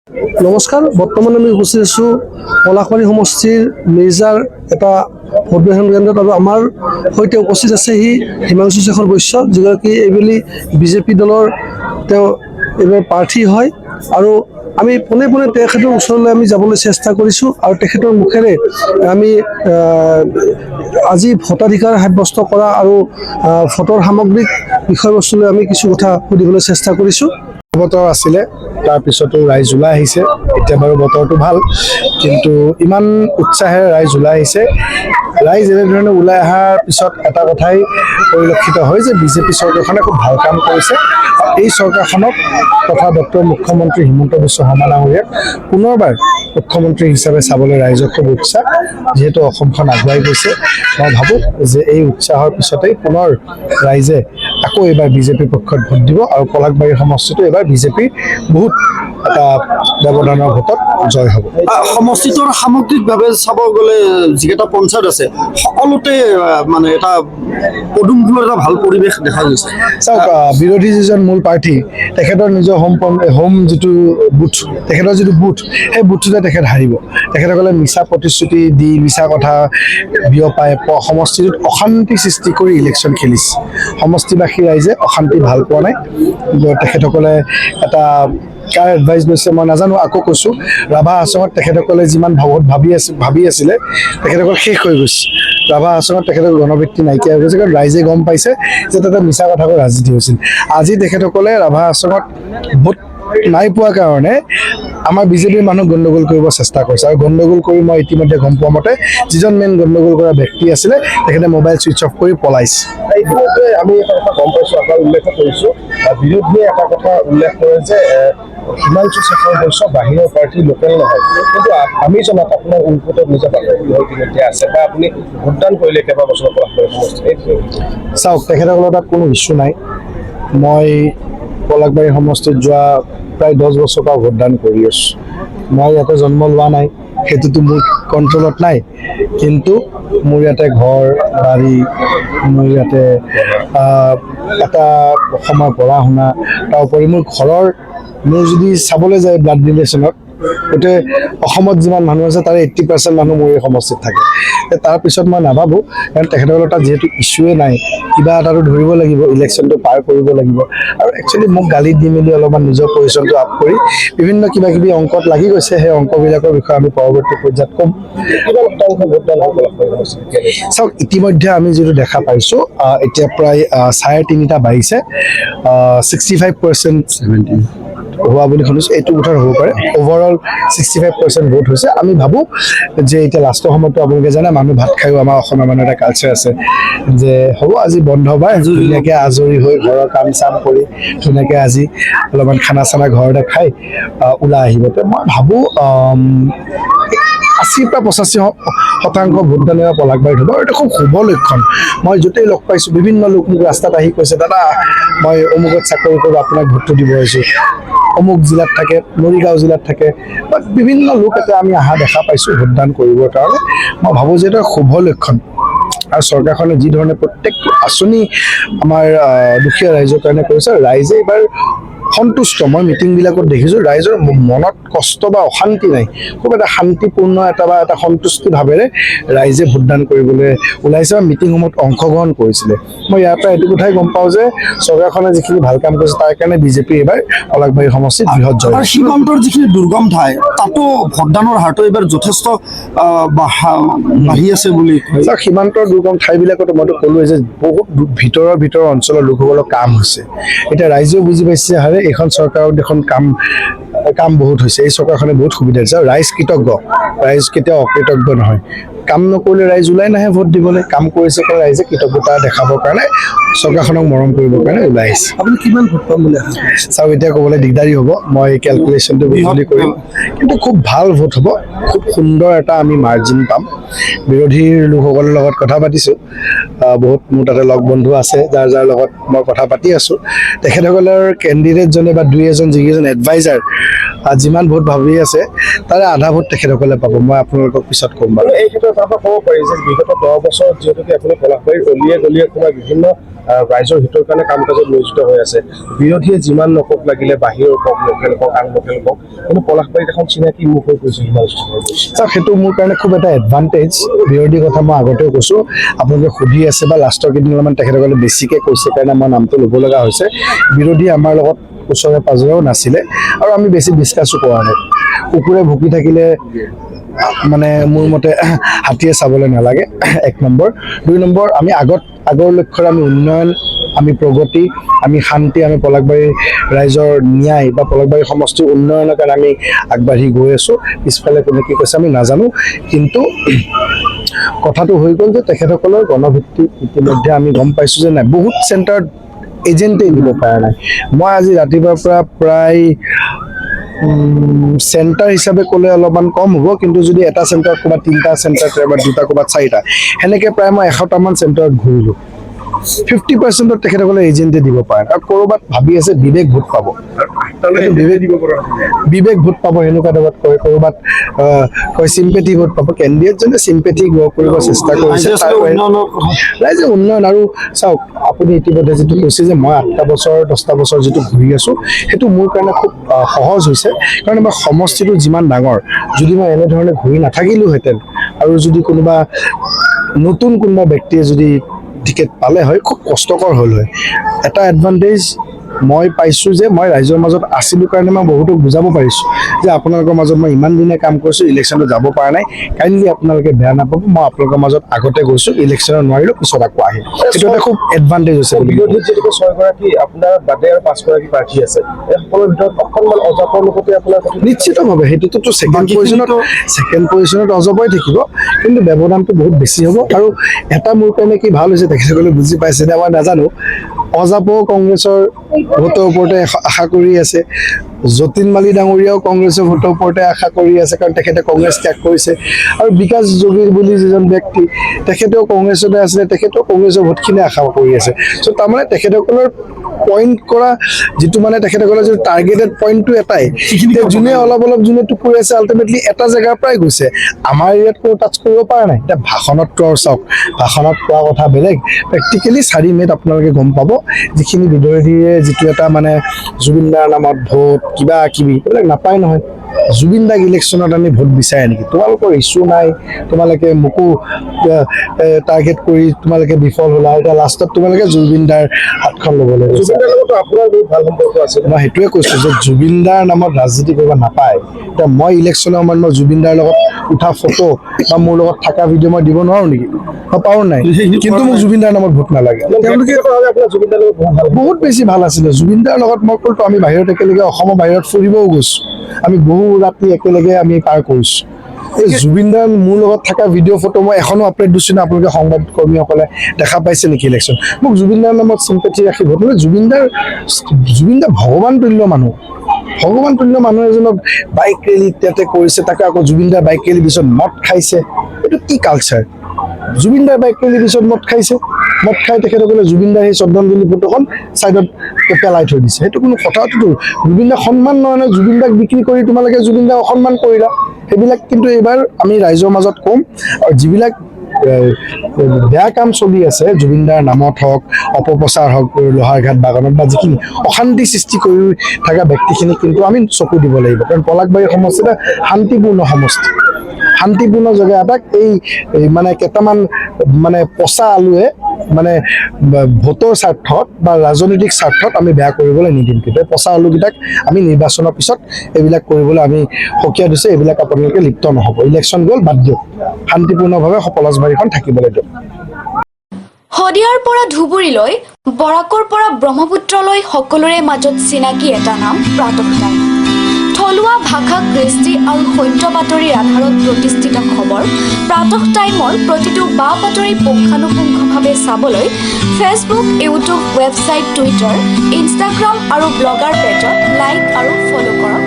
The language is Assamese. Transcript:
নমস্কাৰ, বৰ্তমান আমি উপস্থিত আছোঁ পলাশবাৰী সমষ্টিৰ মিৰ্জাৰ এটা ভোটগ্ৰহণ কেন্দ্ৰত আৰু আমাৰ সৈতে উপস্থিত আছে হিমাংশু শেখৰ বৈশ্য, যিগৰাকী এইবেলি বিজেপি দলৰ তেওঁ এইবাৰ প্ৰাৰ্থী হয় আৰু আমি পোনে পোনে তেখেতৰ ওচৰলৈ আমি যাবলৈ চেষ্টা কৰিছোঁ আৰু তেখেতৰ মুখেৰে আমি আজি ভোটাধিকাৰ সাব্যস্ত কৰা আৰু ভোটৰ সামগ্ৰিক বিষয়বস্তুলৈ আমি কিছু কথা সুধিবলৈ চেষ্টা কৰিছোঁ। বতৰ আছিলে, তাৰপিছতো ৰাইজ ওলাই আহিছে। এতিয়া বাৰু বতৰটো ভাল, কিন্তু ইমান উৎসাহেৰে ৰাইজ ওলাই আহিছে। ৰাইজ এনেধৰণে ওলাই অহাৰ পিছত এটা কথাই পৰিলক্ষিত হয় যে বিজেপি চৰকাৰখনে খুব ভাল কাম কৰিছে। এই চৰকাৰখনক তথা ডক্টৰ মুখ্যমন্ত্ৰী হিমন্ত বিশ্ব শৰ্মা ডাঙৰীয়াক পুনৰবাৰ মুখ্যমন্ত্ৰী হিচাপে চাবলৈ ৰাইজৰ খুব উৎসাহ। যিহেতু অসমখন আগুৱাই গৈছে, মই ভাবোঁ যে এই উৎসাহৰ পিছতেই পুনৰ ৰাইজে আকৌ এইবাৰ বিজেপিৰ পক্ষত ভোট দিব আৰু পলাশবাৰী সমষ্টিটো এইবাৰ বিজেপিৰ বহুত এটা ব্যৱধানৰ ভোটত জয় হ'ব। সমষ্টিটোৰ সামগ্ৰিকভাৱে চাব গ'লে যিকেইটা পঞ্চায়ত আছে সকলোতে মানে এটা পদুম ফুলৰ এটা ভাল পৰিৱেশ দেখা গৈছে। চাওক, বিৰোধী যিজন মূল প্ৰাৰ্থী তেখেতৰ নিজৰ হোম যিটো বুথ, তেখেতৰ যিটো বুথ, সেই বুথটোতে তেখেত হাৰিব। তেখেতসকলে মিছা প্ৰতিশ্ৰুতি দি মিছা কথা বিয়পাই সমষ্টিটোত অশান্তি সৃষ্টি কৰি ইলেকশ্যন খেলিছে। সমষ্টিবাসী ৰাইজে অশান্তি ভাল পোৱা নাই। তেখেতসকলে এটা কাৰ এডভাইচ লৈছে মই নাজানো, আকৌ কৈছোঁ, ৰাভা হাছঙত তেখেতসকলে যিমান ভাবি আছিলে তেখেতসকল শেষ হৈ গৈছে। ৰাভা হাছঙত তেখেতসকল গণবৃত্তি নাইকিয়া হৈ গৈছে, কাৰণ ৰাইজে গম পাইছে যে তাতে মিছা কথা কৈ ৰাজনীতি হৈছিল। আজি তেখেতসকলে ৰাভা হাছঙত ভোট নাই পোৱা কাৰণে আমাৰ বিজেপিৰ মানুহ গণ্ডগোল কৰিব চেষ্টা কৰিছে, আৰু গণ্ডগোল কৰি মই ইতিমধ্যে গম পোৱা মতে যিজন মেইন গণ্ডগোল কৰা ব্যক্তি আছিলে তেখেতে মোবাইল ছুইচ অফ কৰি পলাইছে। ইতিমধ্যে আমি এটা কথা গম পাইছোঁ, আপোনাৰ উল্লেখ কৰিছোঁ, বিৰোধীয়ে এটা কথা উল্লেখ কৰে যে হিমাংশু শেখৰ বৈশ্য বাহিৰৰ প্ৰাৰ্থী, লোকেল নহয়। কিন্তু আমি জনাত আপোনাৰ উনকোটত নিজৰ বাসগৃহ ইতিমধ্যে আছে বা আপুনি ভোটদান কৰিলে কেইবাবছৰৰ পৰা চাওক, তেখেতসকলৰ তাত কোনো ইছ্যু নাই। মই পলাশবাৰী সমষ্টিত যোৱা প্ৰায় 10 বছৰৰ পৰা ভোটদান কৰি আছোঁ। মই ইয়াতে জন্ম লোৱা নাই, সেইটোতো মোৰ কণ্ট্ৰলত নাই, কিন্তু মোৰ ইয়াতে ঘৰ বাৰী, মোৰ ইয়াতে এটা অসমৰ পঢ়া শুনা, তাৰ উপৰি মোৰ ঘৰৰ, মোৰ যদি চাবলৈ যায় ব্লাড ৰিলেশ্যনত গোটেই অসমত যিমান মানুহ আছে তাৰে 80% মানুহ মোৰ এই সমষ্টিত থাকে। তাৰপিছত মই নাভাবোঁ, কাৰণ তেখেতসকলৰ তাত যিহেতু ইছ্যুৱে নাই, কিবা এটাতো ধৰিব লাগিব, ইলেকশ্যনটো পাৰ কৰিব লাগিব। আৰু একচুৱেলি মোক গালি দি মেলি অলপমান নিজৰ পজিশ্যনটো আপ কৰি বিভিন্ন কিবা কিবি অংকত লাগি গৈছে। সেই অংকবিলাকৰ বিষয়ে আমি পৰৱৰ্তী পৰ্যায়ত ক'ম। চাওক, ইতিমধ্যে আমি যিটো দেখা পাইছোঁ, এতিয়া প্ৰায় 3:30 বাজিছে, 65% হোৱা বুলি শুনিছোঁ। এইটো উঠাৰ হ'ব পাৰে, অভাৰঅল 65% ভোট হৈছে। আমি ভাবোঁ যে এতিয়া লাষ্টৰ সময়তো আপোনালোকে জানে, মানুহ ভাত খায়ো আমাৰ অসমীয়া মানুহৰ এটা কালচাৰ আছে যে হ'ব আজি বন্ধ বাৰ, ধুনীয়াকৈ আজৰি হৈ ঘৰৰ কাম চাম কৰি ধুনীয়াকৈ আজি অলপমান খানা চানা ঘৰতে খাই ওলাই আহিব। মই ভাবোঁ 80 পৰা 85% ভোটদান পলাশবাৰীত হ'ব। এইটো খুব শুভ লক্ষণ। মই য'তেই লগ পাইছোঁ বিভিন্ন লোক মোক ৰাস্তাত আহি কৈছে, দাদা মই অমুকত চাকৰি কৰোঁ, আপোনাক ভোটটো দিব আহিছোঁ, অমুক জিলাত থাকে, মৰিগাঁও জিলাত থাকে, বা বিভিন্ন লোক এতিয়া আমি অহা দেখা পাইছোঁ ভোটদান কৰিবৰ কাৰণে। মই ভাবোঁ যে এইটো শুভ লক্ষণ। আৰু চৰকাৰখনে যি ধৰণে প্ৰত্যেকটো আঁচনি আমাৰ দুখীয়া ৰাইজৰ কাৰণে কৰিছে, ৰাইজে এইবাৰ সন্তুষ্ট। মই মিটিংবিলাকত দেখিছোঁ ৰাইজৰ মনত কষ্ট বা অশান্তি নাই, খুব এটা শান্তিপূৰ্ণ এটা সন্তুষ্টি ভাৱেৰে ৰাইজে ভোটদান কৰিবলৈ ওলাইছে বা মিটিংসমূহত অংশগ্ৰহণ কৰিছিলে। মই ইয়াৰ পৰা এইটো কথাই গম পাওঁ যে চৰকাৰখনে যিখিনি ভাল কাম কৰিছে তাৰ কাৰণে বিজেপি এইবাৰ পলাশবাৰী সমষ্টিত বৃহৎ জয়। আৰু সীমান্তৰ যিখিনি দুৰ্গম ঠাই, তাতো ভোটদানৰ হাৰটো এইবাৰ যথেষ্ট বাঢ়ি আছে বুলি। সীমান্তৰ দুৰ্গম ঠাইবিলাকতো মইতো ক'লোৱে যে বহুত ভিতৰৰ অঞ্চলৰ লোকসকলৰ কাম হৈছে। এতিয়া ৰাইজেও বুজি পাইছে, হাৰে এইখন চৰকাৰৰ দেখোন কাম বহুত হৈছে, এই চৰকাৰখনে বহুত সুবিধা দিছে। আৰু ৰাইজ কৃতজ্ঞ, ৰাইজ কেতিয়াও অকৃতজ্ঞ নহয়। কাম নকৰিলে ৰাইজ ওলাই নাহে ভোট দিবলৈ, কাম কৰিছে কাৰণে ৰাইজে কৃতজ্ঞতা দেখাবৰ কাৰণে, চৰকাৰখনক মৰম কৰিবৰ কাৰণে ওলাই আহিছে। আপুনি কিমান ভোট পাম বুলি আশা? চাওক, এতিয়া ক'বলৈ দিগদাৰী হ'ব, মই কেলকুলেশ্যনটো গধূলি কৰিম, কিন্তু খুব ভাল ভোট হ'ব, খুব সুন্দৰ এটা আমি মাৰ্জিন পাম। বিৰোধীৰ লোকসকলৰ লগত কথা পাতিছোঁ, বহুত মোৰ তাতে লগ বন্ধু আছে যাৰ লগত মই কথা পাতি আছোঁ। তেখেতসকলৰ কেণ্ডিডেটজনে বা দুই এজন যিকেইজন এডভাইজাৰ যিমান ভোট ভাবি আছে তাৰে আধা ভোট তেখেতসকলে পাব। মই আপোনালোকক পিছত ক'ম বাৰু। এই ক্ষেত্ৰত আপোনাক ক'ব পাৰি যে বিগত 10 বছৰত যিহেতুকে আপুনি পলাশবাৰীৰ গলিয়ে গলিয়ে সোমাই বিভিন্ন ৰাইজৰ হিতৰ কাৰণে কাম কাজত নিয়োজিত হৈ আছে। বিৰোধীয়ে যিমান নকওক লাগিলে বাহিৰৰ কওক, লোকেল কওক, আন লোকেল কওক, কিন্তু পলাশবাৰীত এখন চিনাকি মুখ হৈ পৰিছে হিমাংশু শৰ্মাৰ বৈশ্য। চাওক, সেইটো মোৰ কাৰণে খুব এটা এডভান্টেজ। বিৰোধী কথা মই আগতেও কৈছোঁ, আপোনালোকে সুধি আছে বা লাষ্টৰ কেইদিনমান তেখেতসকলে বেছিকৈ কৈছে কাৰণে মই নামটো ল'ব লগা হৈছে। বিৰোধী আমাৰ লগত ওচৰে পাজৰেও নাছিলে আৰু আমি বেছি ডিছকাছো কৰা নাই। কুকুৰে ভুকি থাকিলে মানে মোৰ মতে হাতীয়ে চাবলৈ নালাগে, 1 নম্বৰ। 2 নম্বৰ, আমি আগৰ লক্ষ্যৰে আমি উন্নয়ন, আমি প্ৰগতি, আমি শান্তি, আমি পলাশবাৰীৰ ৰাইজৰ ন্যায় বা পলাশবাৰী সমষ্টিৰ উন্নয়নৰ কাৰণে আমি আগবাঢ়ি গৈ আছোঁ। পিছফালে কোনে কি কৈছে আমি নাজানো, কিন্তু কথাটো হৈ গ'ল যে তেখেতসকলৰ গণভিত্তি ইতিমধ্যে আমি গম পাইছোঁ যে নাই, বহুত চেণ্টাৰত এজেণ্টেই দিব পৰা নাই। মই আজি ৰাতিপুৱাৰ পৰা প্ৰায় চেণ্টাৰ হিচাপে ক'লে অলপমান কম হ'ব, কিন্তু যদি এটা চেণ্টাৰত ক'ৰবাত 3টা চেণ্টাৰ, ক'ৰবাত 2টা, ক'ৰবাত 4টা, সেনেকৈ প্ৰায় মই 100টামান চেণ্টাৰত ঘূৰিলোঁ। 50%ত তেখেতসকলে এজেণ্টে দিব পাৰে। আৰু ক'ৰবাত ভাবি আছে বিবেক ভোট পাব, বিবেক ভোট পাব সেনেকুৱা টাইপত কয়। ক'ৰবাত কয় চিম্পেথি ভোট পাব। কেণ্ডিডেটজনে চিম্পেথি গ্ৰ' কৰিব চেষ্টা কৰিছে। ৰাইজে উন্নয়ন আৰু চাওক, আপুনি ইতিমধ্যে যিটো কৈছে যে মই 8টা বছৰ 10টা বছৰ যিটো ঘূৰি আছোঁ, সেইটো মোৰ কাৰণে খুব সহজ হৈছে। কাৰণ মই সমষ্টিটো যিমান ডাঙৰ, যদি মই এনেধৰণে ঘূৰি নাথাকিলোহেঁতেন আৰু যদি নতুন কোনোবা ব্যক্তিয়ে যদি টিকেট পালে হয়, খুব কষ্টকৰ হ'ল হয়। এটা এডভান্টেজ মই পাইছোঁ যে মই ৰাইজৰ মাজত আছিলোঁ কাৰণে মই বহুতক বুজাব পাৰিছোঁ যে আপোনালোকৰ মাজত মই ইমান দিনে কাম কৰিছোঁ, ইলেকশ্যনত যাব পৰা নাই, কাইণ্ডলি আপোনালোকে বেয়া নাপাব, মই আপোনালোকৰ মাজত আগতে গৈছোঁ, ইলেকশ্যনত নোৱাৰিলোঁ, পিছত আকৌ আহিম। সেইটো এটা খুব এডভান্টেজ হৈছে। বিৰোধীত যিহেতুকে 6গৰাকী আপোনাৰ বাদে আৰু 5গৰাকী প্ৰাৰ্থী আছে, এই সকলৰ ভিতৰত অকণমান অজাপৰ লগতে আপোনাৰ নিশ্চিতভাৱে সেইটোতো ছেকেণ্ড পজিশ্যনত অজবই থাকিব, কিন্তু ব্যৱধানটো বহুত বেছি হ'ব। আৰু এটা মোৰ কাৰণে কি ভাল হৈছে, তেখেতসকলে বুজি পাইছে নে মই নাজানো, অজাপও কংগ্ৰেছৰ ভোটৰ ওপৰতে আশা কৰি আছে, যতীন মালী ডাঙৰীয়াও কংগ্ৰেছৰ ভোটৰ ওপৰতে আশা কৰি আছে, কাৰণ তেখেতে কংগ্ৰেছ ত্যাগ কৰিছে। আৰু বিকাশ যোগী বুলি যিজন ব্যক্তি, তেখেতেও কংগ্ৰেছতে আছিলে, তেখেতেও কংগ্ৰেছৰ ভোটখিনি আশা কৰি আছে। চ' তাৰমানে তেখেতসকলৰ পইণ্ট কৰা যিটো মানে তেখেতসকলৰ যিটো টাৰ্গেটেড পইণ্টটো এটাই, যোনে অলপ যোনে টুকুৰি আছে, আল্টিমেটলি এটা জেগাৰ পৰাই গৈছে। আমাৰ এৰিয়াত কোনো টাচ কৰিব পৰা নাই। এতিয়া ভাষণতটো আৰু চাওক, ভাষণত কোৱা কথা বেলেগ, প্ৰেক্টিকেলি 4 মে'ত আপোনালোকে গম পাব যিখিনি বিৰোধীয়ে যিটো এটা মানে জুবিন দাৰ নামত ভোট কিবা কিবি এইবিলাক নাপায় নহয়। জুবিন দাক ইলেকশ্যনত আনি ভোট বিচাৰে নেকি? তোমালোকৰ ইছ্যু নাই, তোমালোকে মোকো টাৰ্গেট কৰি তোমালোকে বিফল হ'লা, এতিয়া লাষ্টত তোমালোকে জুবিন দাৰ হাতখন ল'বলৈ গৈছা। জুবিন দাৰ লগতো আপোনাৰ বহুত ভাল সম্পৰ্ক আছে। মই সেইটোৱে কৈছোঁ যে জুবিন দাৰ নামত ৰাজনীতি কৰিব নাপায়। এতিয়া মই ইলেকশ্যনৰ সময়ত মই জুবিন দাৰ লগত উঠা ফটো বা মোৰ লগত থকা ভিডিঅ' মই দিব নোৱাৰোঁ নেকি? মই পাৰোঁ নাই, কিন্তু মোক জুবিন দাৰ নামত ভোট নালাগে। তেওঁলোকে আপোনাৰ জুবিন দাৰ লগত বহুত বেছি ভাল আছিলে। জুবিন দাৰ লগত মই ক'লো, আমি বাহিৰত একেলগে অসমৰ বাহিৰত ফুৰিবও গৈছোঁ, আমি বহু ৰাতি একেলগে আমি পাৰ কৰিছোঁ। এই জুবিন দাৰ মোৰ লগত থকা ভিডিঅ' ফটো মই এখনো আপলোড দিছোঁ নে আপোনালোকে সংবাদকৰ্মীসকলে দেখা পাইছে নেকি ইলেকশ্যন? মোক জুবিন দাৰ নামত চিম্পেথি ৰাখি ভোট মানে জুবিন দাৰ ভগৱান তুল্য মানুহ। ভগৱান তুল্য মানুহ এজনক বাইক ৰেলী তাতে কৰিছে, তাকে আকৌ জুবিন দাৰ বাইক ৰেলীৰ পিছত মদ খাইছে, এইটো কি কালচাৰ? জুবিন দাৰ বাইক ৰেলীৰ পিছত মদ খাইছে, মদ খাই তেখেতসকলে জুবিন দাৰ সেই শ্ৰদ্ধাঞ্জলি ফটোখন ছাইডত পেলাই থৈ দিছে। সেইটো কোনো কথাটোতো জুবিন দাক সন্মান নহয় নহয়। জুবিন দাক বিক্ৰী কৰি তোমালোকে জুবিন দাক অসন্মান কৰিলা। সেইবিলাক কিন্তু এইবাৰ আমি ৰাইজৰ মাজত ক'ম, আৰু যিবিলাক বেয়া কাম চলি আছে জুবিন দাৰ নামত হওক, অপপ্ৰচাৰ হওক, লোহাৰঘাট বাগানত বা যিখিনি অশান্তি সৃষ্টি কৰি থকা ব্যক্তিখিনিক কিন্তু আমি চকু দিব লাগিব। কাৰণ পলাশবাৰী সমষ্টি এটা শান্তিপূৰ্ণ সমষ্টি, শান্তিপূৰ্ণ জেগা এটাক এই মানে কেইটামান মানে পচা আলুৱে মানে ভোটৰ স্বাৰ্থত বা ৰাজনৈতিক স্বাৰ্থত আমি বেয়া কৰিবলৈ নিদিম। কিন্তু এই পচা আলুকেইটাক আমি নিৰ্বাচনৰ পিছত এইবিলাক কৰিবলৈ আমি সকীয়াই দিছোঁ। এইবিলাক আপোনালোকে লিপ্ত নহ'ব। ইলেকশ্যন গ'ল, বাদ দিয়ক, শান্তিপূৰ্ণভাৱে পলাশবাৰীখন থাকিবলৈ দিয়ক। শদিয়াৰ পৰা ধুবুৰীলৈ, বৰাকৰ পৰা ব্ৰহ্মপুত্ৰলৈ সকলোৰে মাজত চিনাকি এটা নাম প্ৰাতঃ টাইম। থলুৱা ভাষা, কৃষ্টি আৰু সত্য বাতৰিৰ আধাৰত প্ৰতিষ্ঠিত খবৰ প্ৰাতঃ টাইমৰ প্ৰতিটো বা বাতৰি পুংখানুপুংখভাৱে চাবলৈ Facebook, YouTube, website, Twitter, Instagram আৰু ব্লগাৰ পেজত লাইক আৰু ফ'ল' কৰক।